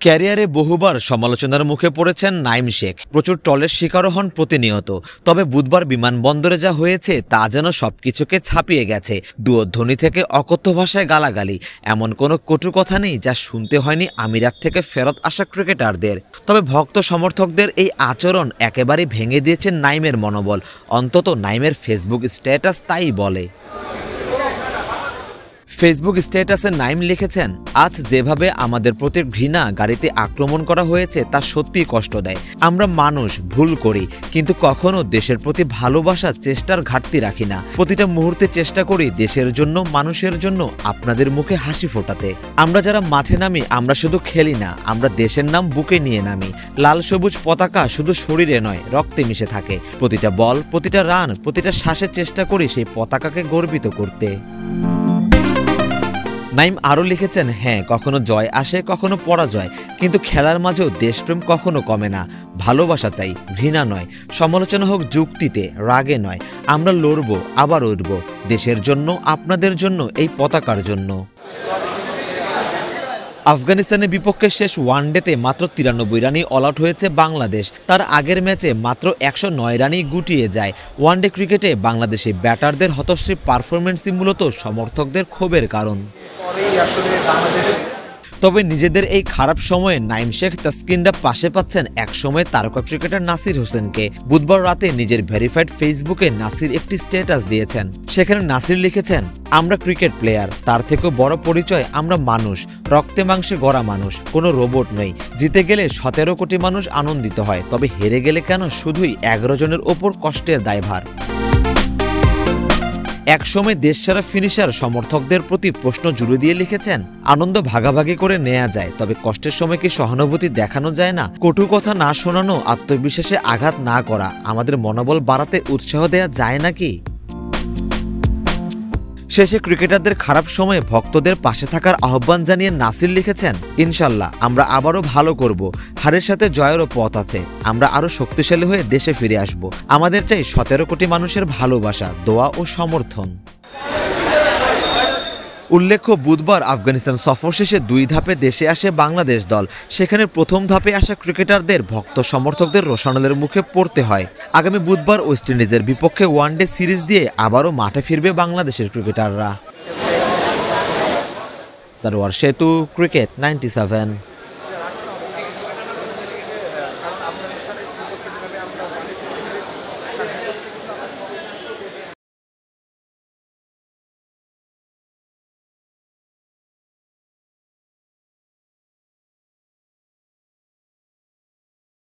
ক্যারিয়ারে বহুবার সমালোচনার মুখে পড়েছেন নাইম শেখ, প্রচুর ট্রলের শিকারও হন প্রতিনিয়ত। তবে বুধবার বিমানবন্দরে যা হয়েছে তা যেন সবকিছুকে ছাপিয়ে গেছে। দুয়োধ্বনি থেকে অকথ্য ভাষায় গালাগালি, এমন কোনো কটু কথা নেই যা শুনতে হয়নি আমিরাত থেকে ফেরত আসা ক্রিকেটারদের। তবে ভক্ত সমর্থকদের এই আচরণ একেবারেই ভেঙে দিয়েছে নাইমের মনোবল, অন্তত নাইমের ফেসবুক স্ট্যাটাস তাই বলে। ফেসবুক স্ট্যাটাসে নাইম লিখেছেন, আজ যেভাবে আমাদের প্রতি ঘৃণা গাড়িতে আক্রমণ করা হয়েছে তা সত্যিই কষ্ট দেয়। আমরা মানুষ, ভুল করি, কিন্তু কখনো দেশের প্রতি ভালোবাসার চেষ্টার ঘাটতি রাখি না। প্রতিটা মুহূর্তে চেষ্টা করি দেশের জন্য, মানুষের জন্য আপনাদের মুখে হাসি ফোটাতে। আমরা যারা মাঠে নামি আমরা শুধু খেলি না, আমরা দেশের নাম বুকে নিয়ে নামি। লাল সবুজ পতাকা শুধু শরীরে নয়, রক্তে মিশে থাকে। প্রতিটা বল, প্রতিটা রান, প্রতিটা শ্বাসে চেষ্টা করি সেই পতাকাকে গর্বিত করতে। নাইম আরও লিখেছেন, হ্যাঁ, কখনো জয় আসে, কখনো পরাজয়, কিন্তু খেলার মাঝেও দেশপ্রেম কখনো কমে না। ভালোবাসা চাই, ঘৃণা নয়। সমালোচনা হোক যুক্তিতে, রাগে নয়। আমরা লড়ব, আবার উঠব, দেশের জন্য, আপনাদের জন্য, এই পতাকার জন্য। আফগানিস্তানের বিপক্ষে শেষ ওয়ানডেতে মাত্র 93 রানেই অল আউট হয়েছে বাংলাদেশ। তার আগের ম্যাচে মাত্র 109 রানেই গুটিয়ে যায়। ওয়ানডে ক্রিকেটে বাংলাদেশি ব্যাটারদের হতশ্রী পারফরমেন্সই মূলত সমর্থকদের ক্ষোভের কারণ। তবে নিজেদের এই খারাপ সময়ে নাইম শেখ, তাসকিনরা পাশে পাচ্ছেন একসময় তারকা ক্রিকেটার নাসির হোসেনকে। বুধবার রাতে নিজের ভেরিফাইড ফেসবুকে নাসির একটি স্ট্যাটাস দিয়েছেন। সেখানে নাসির লিখেছেন, আমরা ক্রিকেট প্লেয়ার, তার থেকেও বড় পরিচয় আমরা মানুষ, রক্তে মাংসে গড়া মানুষ, কোনো রোবট নই। জিতে গেলে 17 কোটি মানুষ আনন্দিত হয়, তবে হেরে গেলে কেন শুধুই 11 জনের ওপর কষ্টের দায়ভার। একসময় দেশছাড়া ফিনিশার সমর্থকদের প্রতি প্রশ্ন জুড়ে দিয়ে লিখেছেন, আনন্দ ভাগাভাগি করে নেওয়া যায়, তবে কষ্টের সময় কি সহানুভূতি দেখানো যায় না? কটু কথা না শোনানো, আত্মবিশ্বাসে আঘাত না করা, আমাদের মনোবল বাড়াতে উৎসাহ দেওয়া যায় নাকি? শেষে ক্রিকেটারদের খারাপ সময়ে ভক্তদের পাশে থাকার আহ্বান জানিয়ে নাসির লিখেছেন, ইনশাল্লাহ আমরা আবারও ভালো করব। হারের সাথে জয়েরও পথ আছে। আমরা আরও শক্তিশালী হয়ে দেশে ফিরে আসব। আমাদের চাই 17 কোটি মানুষের ভালোবাসা, দোয়া ও সমর্থন। উল্লেখ্য, বুধবার আফগানিস্তান সফর শেষে 2 ধাপে দেশে আসে বাংলাদেশ দল। সেখানে প্রথম ধাপে আসা ক্রিকেটারদের ভক্ত সমর্থকদের রোষানলের মুখে পড়তে হয়। আগামী বুধবার ওয়েস্ট ইন্ডিজের বিপক্ষে ওয়ানডে সিরিজ দিয়ে আবারও মাঠে ফিরবে বাংলাদেশের ক্রিকেটাররা। সরওয়ার সেতু, ক্রিকেট 97।